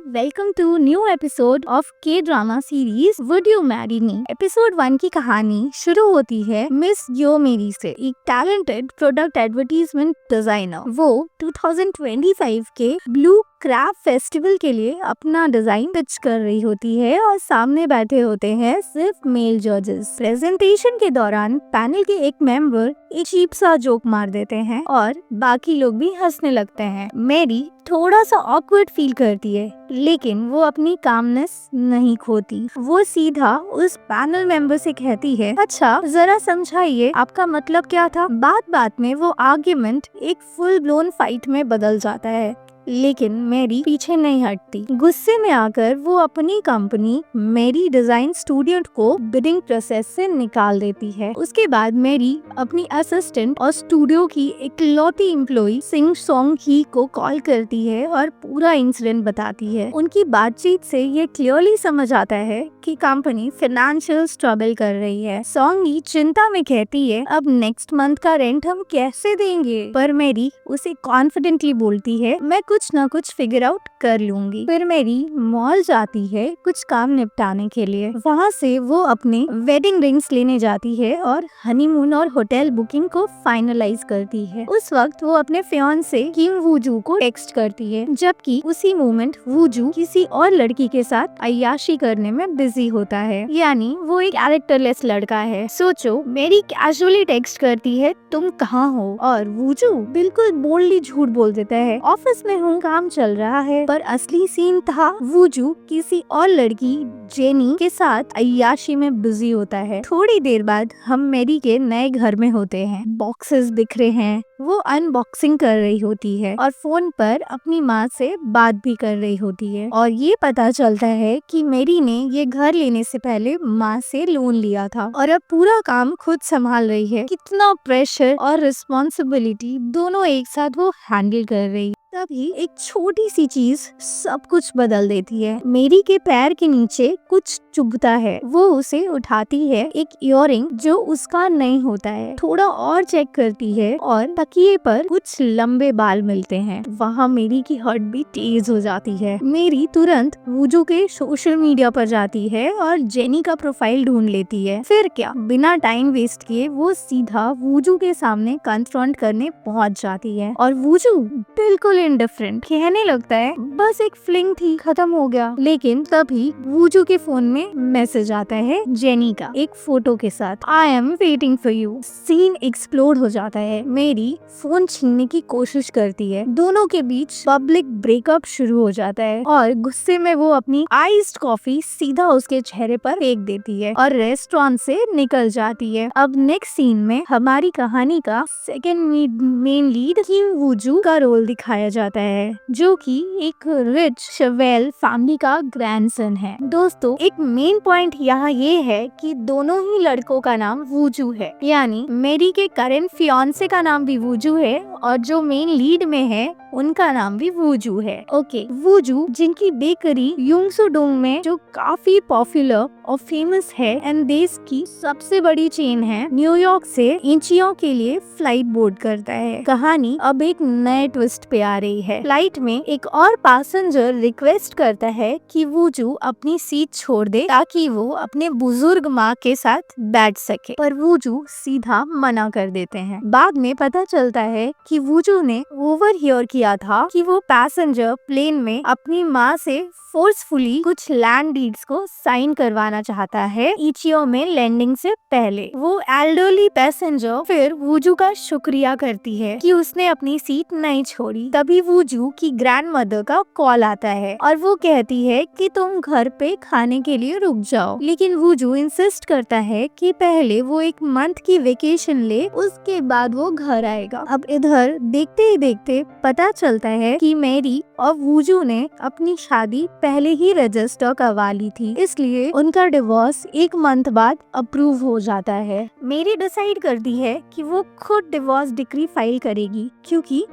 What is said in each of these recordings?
Welcome to new episode of K drama series would you marry me. Episode 1 की कहानी शुरू होती है मिस यो मेरी से, एक टैलेंटेड प्रोडक्ट एडवर्टीजमेंट डिजाइनर। वो 2025 के ब्लू क्रैब फेस्टिवल के लिए अपना डिजाइन पिच कर रही होती है और सामने बैठे होते हैं सिर्फ मेल जजेस। प्रेजेंटेशन के दौरान पैनल के एक मेंबर एक चीप सा जोक मार देते हैं और बाकी लोग भी हंसने लगते हैं। मेरी थोड़ा सा ऑकवर्ड फील करती है, लेकिन वो अपनी कामनेस नहीं खोती। वो सीधा उस पैनल मेंबर से कहती है, अच्छा जरा समझाइए आपका मतलब क्या था। बात बात में वो आर्ग्यूमेंट एक फुल ब्लोन फाइट में बदल जाता है, लेकिन मेरी पीछे नहीं हटती। गुस्से में आकर वो अपनी कंपनी मेरी डिजाइन स्टूडियो को बिडिंग प्रोसेस से निकाल देती है। उसके बाद मेरी अपनी असिस्टेंट और स्टूडियो की इकलौती एम्प्लॉय सिंग सॉन्ग ही को कॉल करती है और पूरा इंसिडेंट बताती है। उनकी बातचीत से ये क्लियरली समझ आता है कि कंपनी फाइनेंशियल स्ट्रगल कर रही है। सॉन्ग ही चिंता में कहती है, अब नेक्स्ट मंथ का रेंट हम कैसे देंगे। पर मेरी उसे कॉन्फिडेंटली बोलती है, मैं कुछ ना कुछ फिगर आउट कर लूंगी। फिर मेरी मॉल जाती है कुछ काम निपटाने के लिए। वहाँ से वो अपने वेडिंग रिंग्स लेने जाती है और हनीमून और होटल बुकिंग को फाइनलाइज करती है। उस वक्त वो अपने फियांसे किम वूजू को टेक्स्ट करती है, जबकि उसी मोमेंट वूजू किसी और लड़की के साथ अय्याशी करने में बिजी होता है। यानी वो एक कैरेक्टरलेस लड़का है। सोचो, मेरी कैजुअली टेक्स्ट करती है, तुम कहाँ हो, और वूजू बिल्कुल बोल्डली झूठ बोल देता है, ऑफिस में हूँ, काम चल रहा है। पर असली सीन था वूजू किसी और लड़की जेनी के साथ अय्याशी में बिजी होता है। थोड़ी देर बाद हम मेरी के नए घर में होते हैं। बॉक्सेस बिखरे हैं, वो अनबॉक्सिंग कर रही होती है और फोन पर अपनी माँ से बात भी कर रही होती है। और ये पता चलता है कि मेरी ने ये घर लेने से पहले माँ से लोन लिया था और अब पूरा काम खुद संभाल रही है। कितना प्रेशर और रिस्पॉन्सिबिलिटी दोनों एक साथ वो हैंडल कर रही है। तभी एक छोटी सी चीज सब कुछ बदल देती है। मेरी के पैर के नीचे कुछ चुभता है। वो उसे उठाती है, एक इयररिंग जो उसका नहीं होता है। थोड़ा और चेक करती है और तकिए पर कुछ लंबे बाल मिलते हैं। वहाँ मेरी की हार्ट भी तेज हो जाती है। मेरी तुरंत वूजू के सोशल मीडिया पर जाती है और जेनी का प्रोफाइल ढूंढ लेती है। फिर क्या, बिना टाइम वेस्ट किए वो सीधा वूजू के सामने कन्फ्रंट करने पहुँच जाती है और वूजू बिल्कुल इंडिफरेंट कहने लगता है, बस एक फ्लिंग थी, खत्म हो गया। लेकिन तभी वूजू के फोन में मैसेज आता है जेनी का एक फोटो के साथ, I am waiting for you. Scene explode हो जाता है। मेरी फोन छीनने की कोशिश करती है। दोनों के बीच पब्लिक ब्रेकअप शुरू हो जाता है और गुस्से में वो अपनी आइस्ड कॉफी सीधा उसके चेहरे पर फेंक देती है और रेस्टोरेंट से निकल जाती है। अब नेक्स्ट सीन में हमारी कहानी का सेकेंड मेन लीड किम वूजू का रोल दिखाया जाता है, जो कि एक रिच शेवेल फैमिली का ग्रैंडसन है। दोस्तों, एक मेन पॉइंट यहाँ ये है कि दोनों ही लड़कों का नाम वूजू है। यानी मेरी के करेंट फियांसे का नाम भी वूजू है और जो मेन लीड में है उनका नाम भी वूजू है। ओके, वूजू जिनकी बेकरी युंगसुडोंग में जो काफी पॉपुलर और फेमस है एंड देश की सबसे बड़ी चेन है, न्यूयॉर्क से इंचियों के लिए फ्लाइट बोर्ड करता है। कहानी अब एक नए ट्विस्ट पे आ रही है। फ्लाइट में एक और पैसेंजर रिक्वेस्ट करता है कि वूजू अपनी सीट छोड़ दे ताकि वो अपने बुजुर्ग माँ के साथ बैठ सके, पर वूजू सीधा मना कर देते हैं। बाद में पता चलता है कि वूजू ने ओवरहियर किया था कि वो पैसेंजर प्लेन में अपनी माँ से फोर्सफुली कुछ लैंड डीड्स को साइन करवाना चाहता है इचियो में लैंडिंग से पहले। वो एल्डरली पैसेंजर फिर वूजू का शुक्रिया करती है कि उसने अपनी सीट नहीं छोड़ी। तभी वूजू की ग्रैंडमदर का कॉल आता है और वो कहती है कि तुम घर पे खाने के लिए रुक जाओ, लेकिन वूजू इंसिस्ट करता है कि पहले वो एक मंथ की वेकेशन ले, उसके बाद वो घर आएगा। अब इधर देखते ही देखते पता चलता है कि मेरी और वूजू ने अपनी शादी पहले ही रजिस्टर करवा ली थी, इसलिए उनका डिवोर्स एक मंथ बाद अप्रूव हो जाता है। मेरी डिसाइड करती है कि वो खुद डिवोर्स डिक्री फाइल करेगी, क्योंकि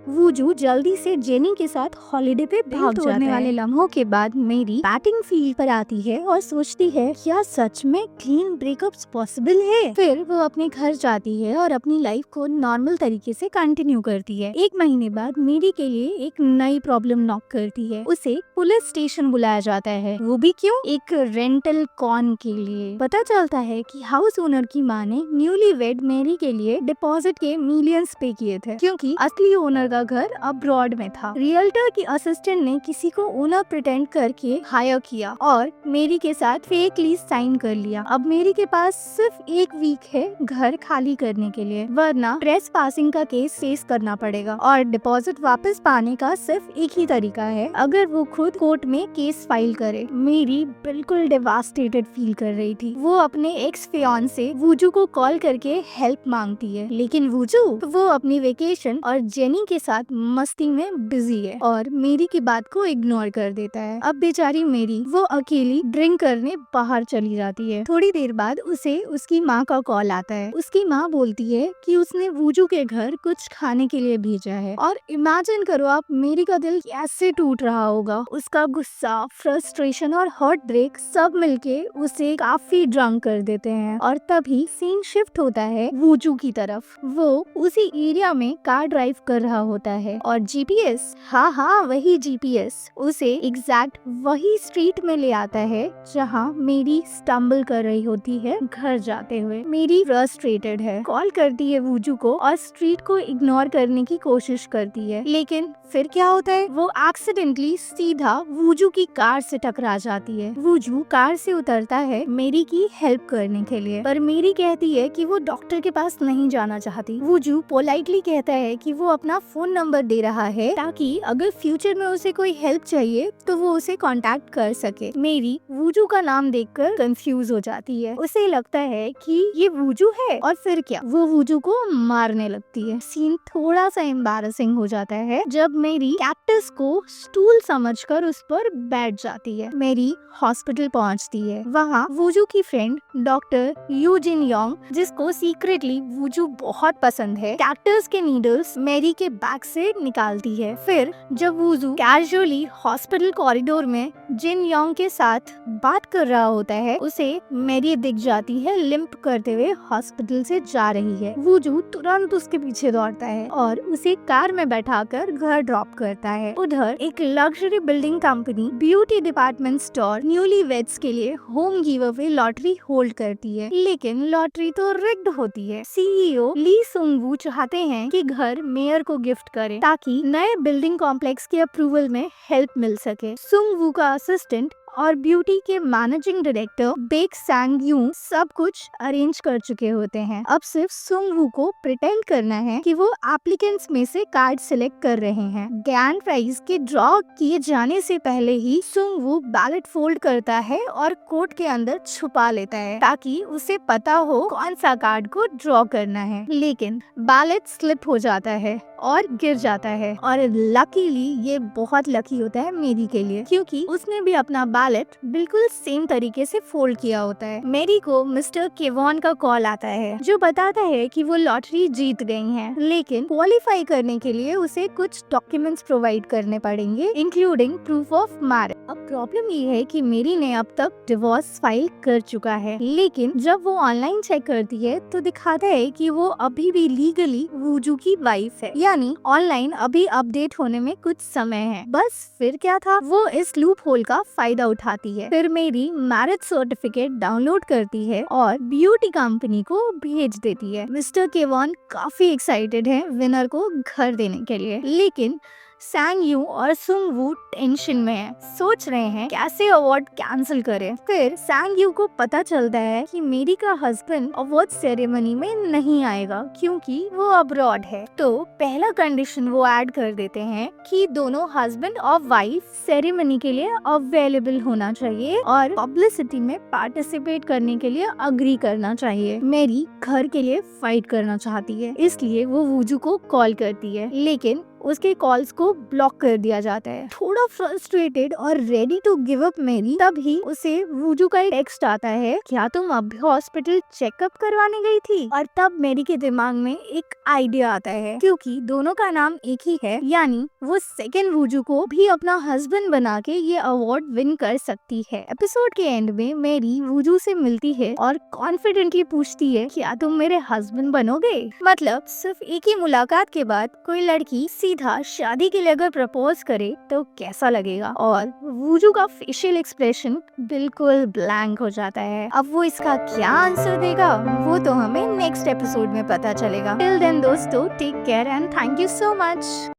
वूजू जल्दी से जेनी के साथ हॉलिडे पे भाग जाता है। वाले लम्हों के बाद मेरी बैटिंग फील्ड पर आती है और सोचती है क्या सच में क्लीन ब्रेकअप्स पॉसिबल है। फिर वो अपने घर जाती है और अपनी लाइफ को नॉर्मल तरीके से कंटिन्यू करती है। 1 महीने बाद मेरी के लिए एक नई प्रॉब्लम नॉक करती है। उसे पुलिस स्टेशन बुलाया जाता है, वो भी क्यों? एक रेंटल कॉन के लिए। पता चलता है कि हाउस ओनर की माँ ने न्यूली वेड मेरी के लिए डिपॉजिट के मिलियंस पे किए थे, क्योंकि असली ओनर का घर अब्रॉड में था। रियल्टर की असिस्टेंट ने किसी को ओनर प्रिटेंड करके हायर किया और मेरी के साथ फेक लीज साइन कर लिया। अब मेरी के पास सिर्फ 1 वीक है घर खाली करने के लिए, वरना ट्रेस पासिंग का केस फेस करना पड़ेगा। और डिपॉजिट वापस पाने का सिर्फ एक ही तरीका है, अगर वो खुद कोर्ट में केस फाइल करे। मेरी बिल्कुल डेवास्टेटेड फील कर रही थी। वो अपने एक्स फियांसे वूजू को कॉल करके हेल्प मांगती है, लेकिन वूजू वो अपनी वेकेशन और जेनी के साथ मस्ती में बिजी है और मेरी की बात को इग्नोर कर देता है। अब बेचारी मेरी वो अकेली ड्रिंक करने बाहर चली जाती है। थोड़ी देर बाद उसे उसकी माँ का कॉल आता है। उसकी माँ बोलती है कि उसने वूजू के घर कुछ खाने के लिए भेजा है। और इमेजिन करो आप, मेरी का दिल कैसे टूट रहा होगा। उसका गुस्सा, फ्रस्ट्रेशन और हार्ट ब्रेक सब मिलके उसे काफी ड्रंक कर देते हैं। और तभी सीन शिफ्ट होता है वूजू की तरफ। वो उसी एरिया में कार ड्राइव कर रहा होता है और जीपीएस, हाँ वही जीपीएस, उसे एग्जैक्ट वही स्ट्रीट में ले आता है जहाँ मेरी स्टम्बल कर रही होती है घर जाते हुए। मेरी फ्रस्ट्रेटेड है, कॉल करती है वूजू को और स्ट्रीट को इग्नोर करने की कोशिश करती है, लेकिन फिर क्या होता है, वो एक्सीडेंटली सीधा वूजू की कार से टकरा जाती है। वूजू कार से उतरता है मेरी की हेल्प करने के लिए, पर मेरी कहती है कि वो डॉक्टर के पास नहीं जाना चाहती। वूजू पोलाइटली कहता है कि वो अपना फोन नंबर दे रहा है ताकि अगर फ्यूचर में उसे कोई हेल्प चाहिए तो वो उसे कांटेक्ट कर सके। मेरी वूजू का नाम देखकर कंफ्यूज हो जाती है। उसे लगता है कि ये वूजू है और फिर क्या, वो वूजू को मारने लगती है। सीन थोड़ा सा एम्बैरेसिंग हो जाता है जब मेरी कैक्टस को स्टूल समझकर उस पर बैठ जाती है। मेरी हॉस्पिटल पहुंचती है। वहाँ वूजू की फ्रेंड डॉक्टर यूजिन योंग, जिसको सीक्रेटली वूजू बहुत पसंद है, कैक्टस के नीडल्स मेरी के बैग से निकालती है। फिर जब वूजू कैजुअली हॉस्पिटल कॉरिडोर में जिन योंग के साथ बात कर रहा होता है, उसे मेरी दिख जाती है लिम्प करते हुए हॉस्पिटल से जा रही है। वूजू तुरंत उसके पीछे दौड़ता है और उसे कार में बैठाकर घर ड्रॉप करता है। उधर एक luxury building company beauty department store newly weds के लिए home give away lottery hold करती है, लेकिन लॉटरी तो रिग्ड होती है। सीईओ ली सुंग वू चाहते हैं कि घर मेयर को गिफ्ट करे ताकि नए बिल्डिंग कॉम्प्लेक्स के अप्रूवल में हेल्प मिल सके। सुंग वू का असिस्टेंट और ब्यूटी के मैनेजिंग डायरेक्टर बेक सांग यू सब कुछ अरेंज कर चुके होते हैं। अब सिर्फ सुंग वू को प्रिटेंड करना है कि वो एप्लीकेंट्स में से कार्ड सिलेक्ट कर रहे हैं। ग्रैंड प्राइज के ड्रॉ किए जाने से पहले ही सुंग वू बैलेट फोल्ड करता है और कोट के अंदर छुपा लेता है ताकि उसे पता हो कौन सा कार्ड को ड्रॉ करना है। लेकिन बैलेट स्लिप हो जाता है और गिर जाता है और लकीली ये बहुत लकी होता है मेरी के लिए, क्योंकि उसने भी अपना बैलेट बिल्कुल सेम तरीके से फोल्ड किया होता है। मेरी को मिस्टर केवॉन का कॉल आता है जो बताता है कि वो लॉटरी जीत गई हैं, लेकिन क्वालिफाई करने के लिए उसे कुछ डॉक्यूमेंट्स प्रोवाइड करने पड़ेंगे, इंक्लूडिंग प्रूफ ऑफ मैरिज। अब प्रॉब्लम ये है कि मेरी ने अब तक डिवोर्स फाइल कर चुका है, लेकिन जब वो ऑनलाइन चेक करती है तो दिखाता है कि वो अभी भी लीगली वूजू की वाइफ है, यानी ऑनलाइन अभी अपडेट होने में कुछ समय है। बस फिर क्या था, वो इस लूप होल का फायदा उठाती है। फिर मेरी मैरिज सर्टिफिकेट डाउनलोड करती है और ब्यूटी कंपनी को भेज देती है। मिस्टर केवॉन काफी एक्साइटेड है विनर को घर देने के लिए, लेकिन सांग यू और सुंग वू टेंशन में है, सोच रहे हैं कैसे अवार्ड कैंसिल करें। फिर सांग यू को पता चलता है कि मेरी का हस्बैंड अवार्ड सेरेमनी में नहीं आएगा क्योंकि वो अब्रॉड है। तो पहला कंडीशन वो ऐड कर देते हैं कि दोनों हस्बैंड और वाइफ सेरेमनी के लिए अवेलेबल होना चाहिए और पब्लिसिटी में पार्टिसिपेट करने के लिए अग्री करना चाहिए। मेरी घर के लिए फाइट करना चाहती है, इसलिए वो वूजू को कॉल करती है, लेकिन उसके कॉल्स को ब्लॉक कर दिया जाता है। थोड़ा फ्रस्ट्रेटेड और ready to give up Mary, तभी उसे वूजू का एक टेक्स्ट आता है, क्या तुम अभी हॉस्पिटल चेकअप करवाने गई थी? और तब मैरी के दिमाग में एक आइडिया आता है, क्योंकि दोनों का नाम एक ही है, यानी वो सेकंड वूजू को भी अपना हस्बैंड बना के ये अवार्ड विन कर सकती है। एपिसोड के एंड में मैरी वूजू से मिलती है और कॉन्फिडेंटली पूछती है, क्या तुम मेरे हस्बैंड बनोगे? मतलब सिर्फ एक ही मुलाकात के बाद कोई लड़की सीधा शादी के लिए अगर प्रपोज करे तो कैसा लगेगा? और वूजू का फेशियल एक्सप्रेशन बिल्कुल ब्लैंक हो जाता है। अब वो इसका क्या आंसर देगा वो तो हमें नेक्स्ट एपिसोड में पता चलेगा। टिल देन दोस्तों, take care and thank you so much.